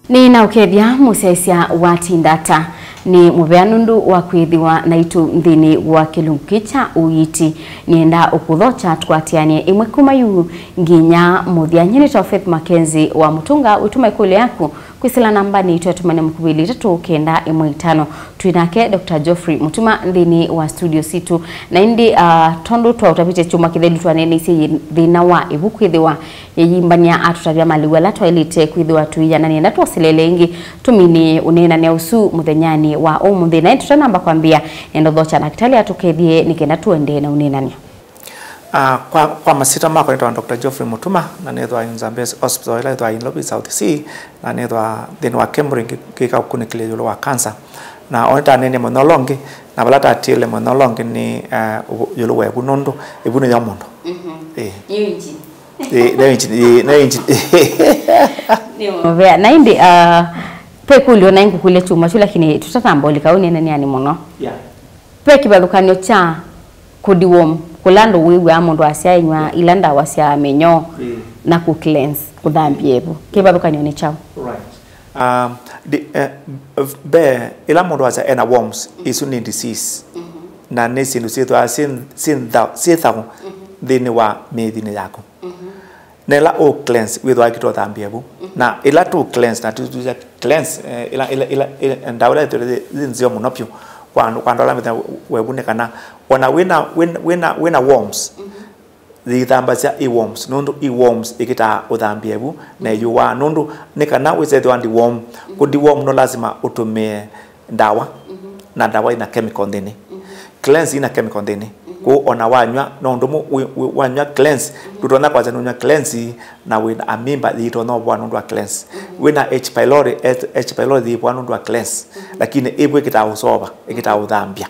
Ni na ukethia musesia wa tindata ni mubeanundu wa kwithiwa na itu nthini wa kilungicha Uiiti nienda ukuthocha twatianie imwe kumayu nginya muthianyini ta Faith Mackenzie wa mutunga wituma ikule yaku kwisila namba ni itu atumane mukubili 395 twinake Dr. Geoffrey mutuma nthini wa studio situ na indi tondu twa utapite chuma kithedu twanene isi thina wa ibukwithiwa yeyimbania atutavya maliwela twilite kwithiwa tuiyana nienda twasilele ingi tumini unena ne usu muthenyani wa umuthi na tutanamba kwambia endo thocha na kitali atukethie nikenda tuende na unenania kwa masita mako nitwa Dr. Geoffrey Mutuma na nethwa Nzambes Hospital ila ithwa Inlobi South Sea na nethwa thini wa Kembring kika ukunikile yulo wa cancer na oneta nene monolongi na balata atile monolongi ni yulo wa bunundu ibune ya mundu Uiiti Uiiti na indi pekulio na ingu kule chuma chula kini tutatambolika unene ni ani muno pekibathukanio cha kudiwom kulando wiwe amundu asianywa ilanda wasia menyo na ku cleanse kuthambiebu kibathukanio ni chao be ila mundu wasia ena worms isu ni disease na nesi nusithwa sithagu thini wa mithini yako nela o cleanse withwa kito thambiebu na ila to cleanse na to cleanse ila ndawla nzio munopyo kwa ndola metha webune kana ona wina worms thamba cia worms nundu worms ikita uthambiebu na yuwa nundu nikana wizethwa ndi worm kudi worm no lazima utumie ndawa na ndawa ina chemical ndini cleanse ina chemical ndini ko ona wanywa no ndumu wanywa cleanse tutona kwa zenu cleanse na wina amimba thito no bwa nundu cleanse wina H pylori thi bwa nundu cleanse lakini ibwe kita usoba ikita uthambia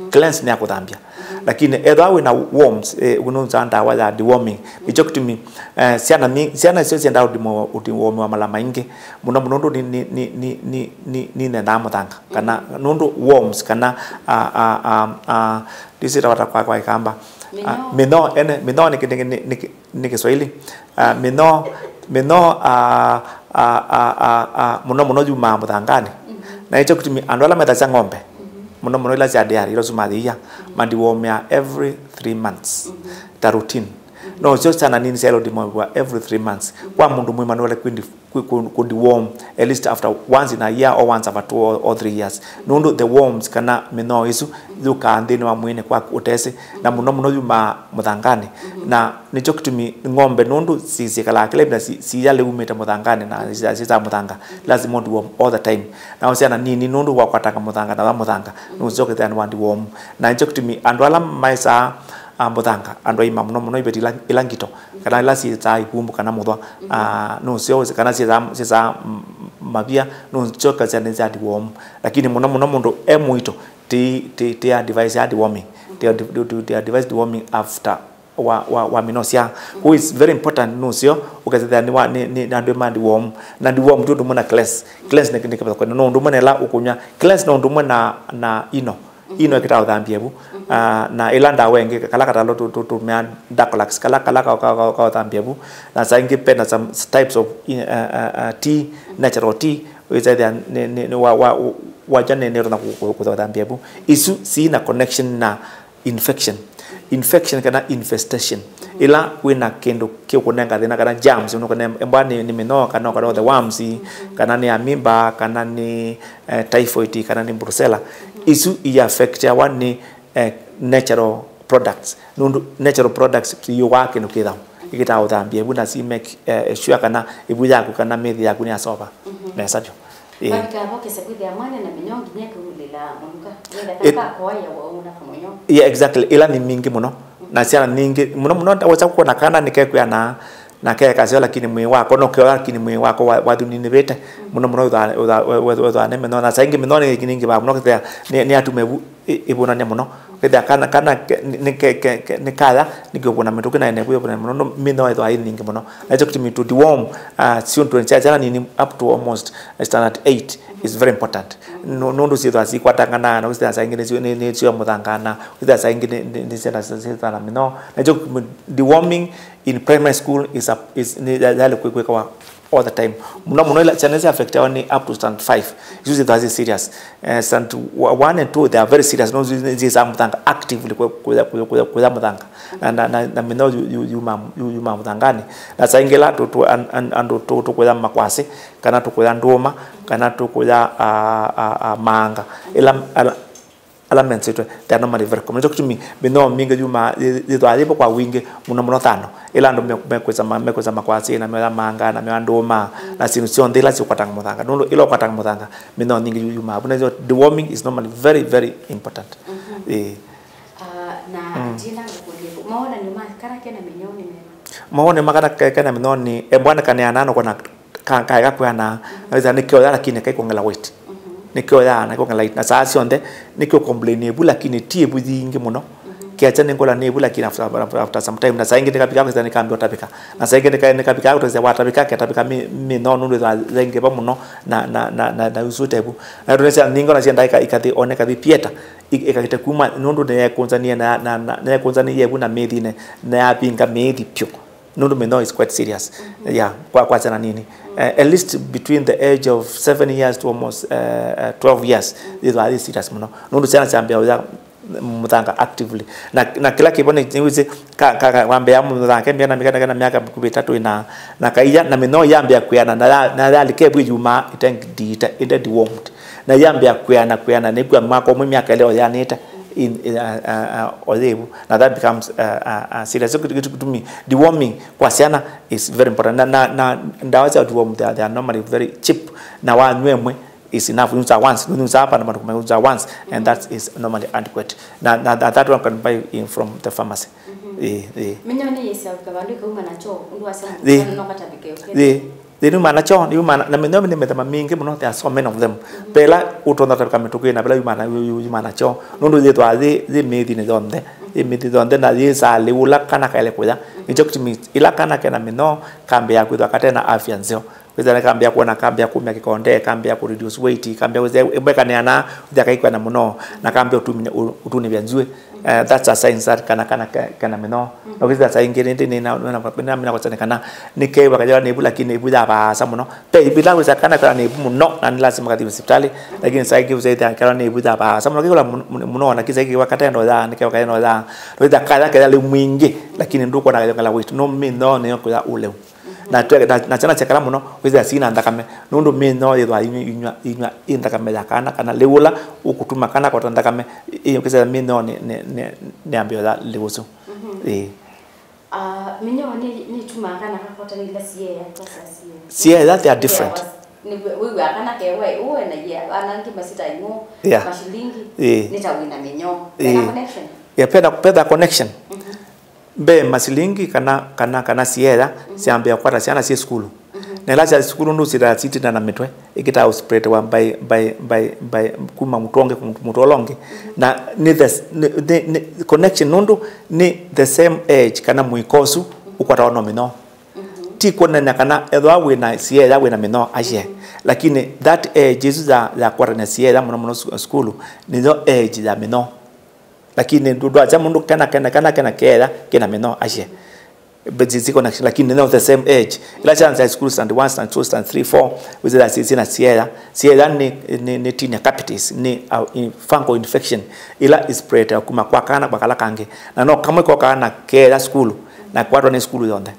cleanse ni akuthambia lakini edha wina worms ununza ndawa ya deworming ichokutimi siana sio sienda udiwomi wa mala maingi muno nundu ni nenda muthanga kana nundu worms kana disira wata kwa ikamba mino ni Kiswahili mino muno juma muthangani na ichokutimi andwala metha ng'ombe muno ila cia diari ilo sumathia mandiwomia every 3 months ta routine no just sana nini selo dimwa every 3 months kwa mundu mwima no could warm at least after once in a year or once after 2 or 3 years nundu the worms kana mino isu zuka ndini wa mwine kwa utese na muno yuma muthangani na nicho kitumi ng'ombe nundu sisikala kile na si yale umeta muthangani na sisa muthanga lazima ndi warm all the time na usiana nini nundu wa kwataka muthanga na muthanga nuzo ketani wandi warm na nicho kitumi andwala maisa muthanga ando ima muno ibeti ilangito kana ila si ta ikumbu kana muthwa no sio kana si mabia no choka zane za warm lakini muno mundu emuito ti device ya deworming they device deworming after wa minosia who is very important no sio ukazidha ni ando mandi warm na deworm tu muna cleanse ni kwa no ndo mwana la ukunya cleanse no ndo mwana na ino kita uthambiebu na ilanda wenge kala katalo to me dakolax kala ka uthambiebu na saingi pena some types of tea natural tea which are wajane ne rona ku uthambiebu isu si na connection na infection kana infestation ila wina kendo kiokunenga thina kana germs unokana embani ni mino kana the worms kana ni amimba kana ni typhoid kana ni brucella isu i affect ya wani natural products nundu natural products you work no kitha ikita uthambia buna si make sure kana ibu yako kana methi yako ni asoba na sabyo Bakika boke sekwithia mwana na minyongi nyeke ulila munuka wenda taka kwa ya wauna kamonyo exactly ila ni mingi muno na siana ningi muno wacha kuona kana nikekwa na keka sio lakini mwe wako no kyo lakini mwe wako wadu ni bete muno udha ne meno na saingi meno ni kingi ba muno kete ni atumebu ibona ne muno kete kana ni kala ni kyo kuna metuke na ene kuyo muno meno idha ningi muno na hicho kitu to deworm sio to chana ni up to almost standard 8 is very important no ndo sio asi kwatangana na usita saingi ni sio muthangana usita saingi ni sita meno na hicho deworming in primary school is dale kwa all the time. Muno ila channels affect only up to stand 5. Usually that is serious. Stand 1 and 2 they are very serious. No these are mutanga actively kwa mutanga. Na mino you mutangani. Na saingela to ando to kwa makwase kana to kwa ndoma kana to kwa manga. Elements they are normally very common. To me, bino minga yuma the alipo kwa wingi muno tano. Ila ndo mekweza makwasi na mela manga na mela ndoma na sinusion de la si kwatanga mutanga. No ilo kwatanga mutanga bino ninga yuma. Abuna the warming is normally very important. Na jina ngolipo. Maona ni makara kena minyoni mema. Maona makara kena minyoni ebwana kaneana kwa na kaya kwa na naweza nikioya lakini kai kuongela weight. Nikyo ya na ko ngala na saa sionde nikyo complain ebu lakini tie budingi muno kiacha ngola nebu lakini after some time na saa ingine kapika kwa nikambi utapika na saa ingine nikapika utaza watapika katapika mi no nundu za zenge ba muno na usutebu na tunasema ningo na sienda ikati oneka di pieta ikakita kuma nundu ne konzania na konzania yebu na medine na apinga medi pyo nundu meno is quite serious yeah kwa sana nini at least between the age of 7 years to almost 12 years these are serious muno nundu sana chambia mutanga actively na kila kibone niweze wambia mutanga mbia na miaka 3 na kaiya na meno yambia kuyana na alikebu juma itangidita inde dewormed na yambia kuyana ne kwa mako mu miaka leo yaneta in odebu now that becomes serious to me deworming kwa sana is very important na ndawa za deworm they are normally very cheap na wanwemwe is enough use once use hapa na use once and that is normally adequate na that one can buy in from the pharmacy minyoni yesa kabandu kuma na cho undwa sana no katabike they do manacho you man na meno ni metama mingi muno there are so many of them pela utonda tabika tuko na pela you manacho nundu zetu azi medi ne donde na yesa leula kana kale kuya injectimi ila kana kana meno kambe ya kuwa katena afya nzio kweza kambia kuona kambia kumya kikonde kambia ku reduce weight kambia ebeka ne ana udakaikwa na muno na kambia utuni byanzwe that's a sign that kana meno okisa sa ingene ndi na mina kwa kana nikaiwa kajala nebu lakini nebu da ba sa muno pe ibila wesa kana nebu muno na lazima kati hospitali lakini sa ingi uzaita kana nebu da ba sa muno kila muno na kisa kiwa katendo da nikaiwa katendo da ndio kala mwingi lakini nduko na kala weight no mino ne kwa ule na chana chakala muno weza sina ndakame nundu mino yedwa inywa indakame kana leula ukutuma kana kwa ndakame iyo kisa mino ne ambio da leuso minyo ni tuma kana kakota ni la sie ya process sie that they are different ni wewe akana kewe uwe na ya anangi masita ingo mashilingi nitawina minyo na connection ya peda connection be masilingi kana sieda siambia kwata siana si school na lacha school ndo sida city na mitwe ikita spread one by kuma mutolonge na ni the connection ndo ni the same age kana muikosu ukwata ono mino ti kona kana edwa we na sieda we na mino aje lakini that age is za kwata na sieda muno school ni the age za mino lakini ndo acha mundu kana kena meno ashe but ziko connection lakini not the same age ila chance school stand 1 stand 2 stand 3 4 with that sina sieda ni tinea capitis ni fungal infection ila is spread kuma kwa kana bakala kange na no kama kwa kana kera school na kwa ni school yonde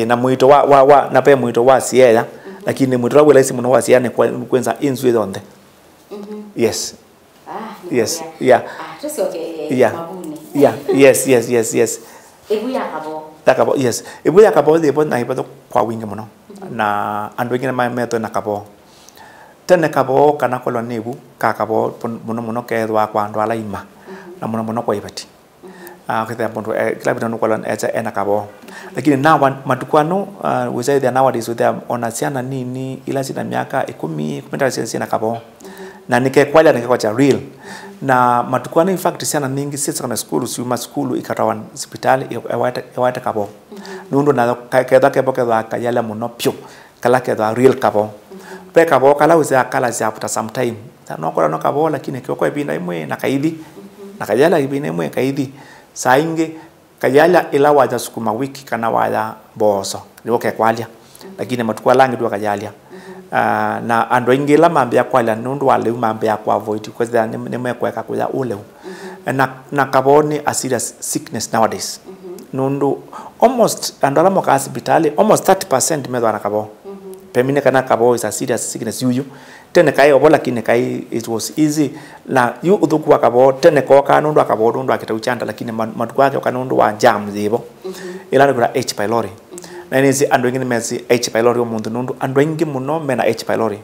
na muito wa na pe muito wa sieda lakini muito wa wala simu wa sieda kwa kwenza inzwe yonde yes yes yeah just okay yeah yes ebuya kabo takabo yes ebuya kabo de bon na ibato kwa winga muno na andu ngina ma meto na kabo tene kabo kana kolo nebu ka kabo muno ke dwa kwa ndo ala ima na muno kwa ibati kita bondo kila bitu kwa eza ena kabo lakini na matukwano we say that nowadays with them onasiana nini ila sina miaka 10 16 na kabo na nikekwala nikakwacha real na matukwano in fact sana mingi sisi kama school ikatawa hospitali ewaita kabo nundo na keda kayala muno pyo kala keda real kabo pe kabo kala uza kala za after some time no kola no kabo lakini kwa ibina imwe na kaidi na kayala ibina imwe kaidi sainge kayala ila waja sukuma wiki kana wala boso ndio kwalia lakini matukwa langi tu akajalia na ando ingila mambia kwa la nundu wale mambia kwa avoid because they nimekweka kwa ule na kaboni a serious sickness nowadays nundu almost andola moka hospitali almost 30% medwa na kabo pemine kana kabo is a serious sickness yuyu tene kai obola kine kai it was easy na yu udhuku kabo tene ko kana nundu akabo nundu akitauchanda lakini matukwa yake kana nundu wa jam zibo ila ngura H pylori na nisi ando ingine mezi H pylori omundu nundu ando ingi muno mena H pylori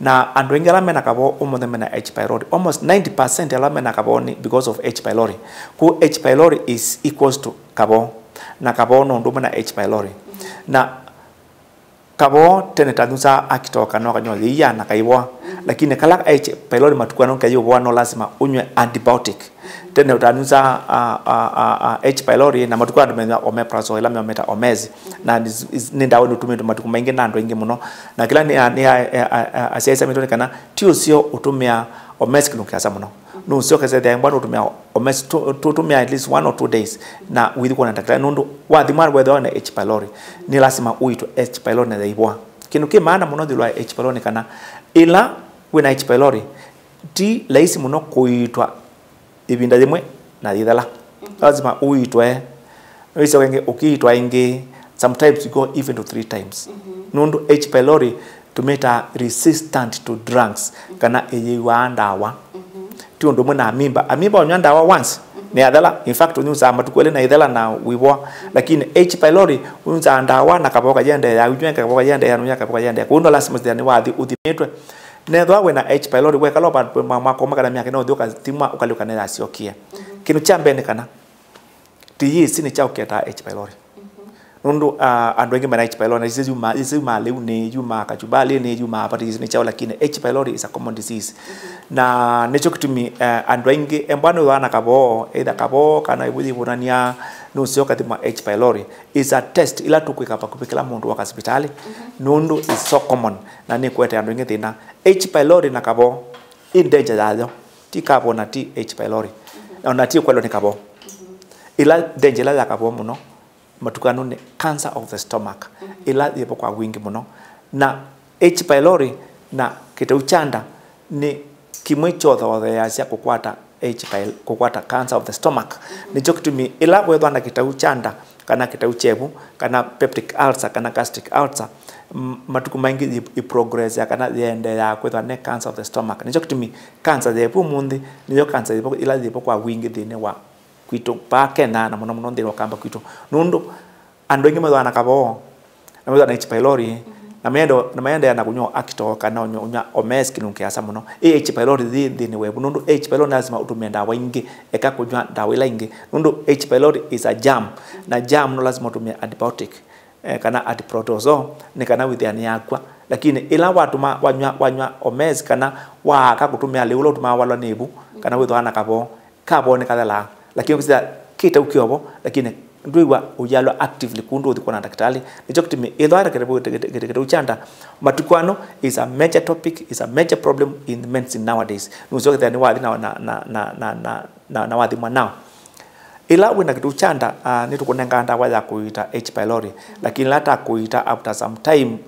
na ando ingi ala mena kabo omundu mena H pylori almost 90% ala mena kabo ni because of H pylori ku H pylori is equals to kabo na kabo no ndo mena H pylori na kabo tene tanusa akitoka no kanyo ya na kaiwa lakini kala H pylori matukwa no kayo bwa no lazima unywe antibiotic tene utanusa H pylori na matukwa ndo omeprazole la meta omezi na ni ndawo utume matuku maingi na ndo ingi muno na kila ni asiasa mitone kana tio sio utumia omezi kinukiasa muno no sio kaza dia mbano utumia omezi tutumia at least 1 or 2 days na with kwa ndakala nundu wathimar wetho na H pylori ni lazima uitwe H pylori na daibwa kinuki maana muno dilwa H pylori kana ila wina H pylori ti laisi muno kuitwa ibinda limwe na idhala lazima uitwe wisa wenge ukiitwa ingi sometimes you go even to 3 times nundu H pylori tumeta resistant to drugs kana eyiwa ndawa ti ndo mwana amimba onyanda wa once ni adhala in fact unyuza matukwele na idhala na wiwa lakini H pylori unza ndawa na kaboka yende ya ujwenga kaboka yende ya nunya kaboka yende kundo lazima zidani wathi uthimetwe netho we na H pylori we kaloba makoma kana myake no thioka timwa ukaluka na asiokia kinu cha mbene kana ti sini cha uketa H pylori nundu ando ingi mena H pylori isi leu ni yuma kachubali ni yuma apati ni chao lakini H pylori is a common disease na necho kitumi ando ingi embano wana kabo either kabo kana ibudi bunania nusio katima H pylori is a test ila tukwika pa kupikila mundu wa hospitali nundu is so common na ni kwete ando ingi tina H pylori na kabo in danger dayo ti kabo na ti H pylori na ti kwelo ni kabo ila danger la kabo muno matukano ni cancer of the stomach ila yepo kwa wingi muno na H pylori na kitauchanda ni kimwe chotho ya sia kukwata kukwata cancer of the stomach ni jokitumi ila wetho na kitauchanda kana kitauchebu kana peptic ulcer kana gastric ulcer matuku maingi i progress ya kana yende ya kwetho ne cancer of the stomach ni jokitumi cancer yepo mundi ni yo cancer yepo ila yepo kwa wingi thine wa kwito pake na muno muno ndiro kamba kwito nundu ando ingi mwana kabo na mwana H pylori na mayenda na kunyo akitoka na onya omezi kinukiasa muno H pylori thini webu nundu H pylori lazima utumia ndawa ingi eka kunywa ndawa ila ingi nundu H pylori is a jam na jam no lazima utumia antibiotic kana antiprotozoa ni kana withiani yakwa lakini ila watu wanywa omezi kana waka kutumia leulo tuma wala nebu kana witho ana kabo ni kadhala lakini kisa kita ukiobo lakini ndwiwa uyalo actively kundu uthikona daktari nicho kitimi ithwara kete uchanda matukwano is a major topic is a major problem in medicine nowadays nuzo thani wathi na wathi mwanao ila wina kitu uchanda nitukunenga ndawa ya kuita H pylori lakini lata kuita after some time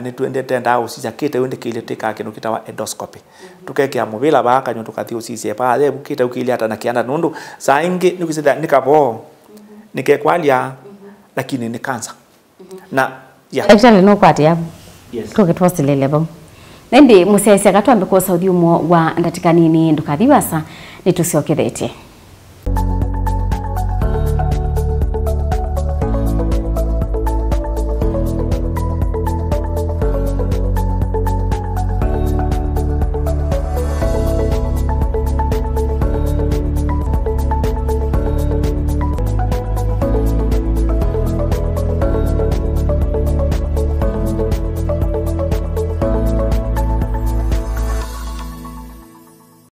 nituendete ndawa sija kete wende kile tika kinu kitawa endoscopy tukekea mubila baka nyo tukathi usisi pa lebu kete ukili hata na kianda nundu saa ingi nikisida nikabo nikekwalia lakini ni cancer na actually no kwati yapo yes tukitwasilele bo nende musese katwambe ko saudi umo wa ndatika nini ndukathiwasa nitusiokethete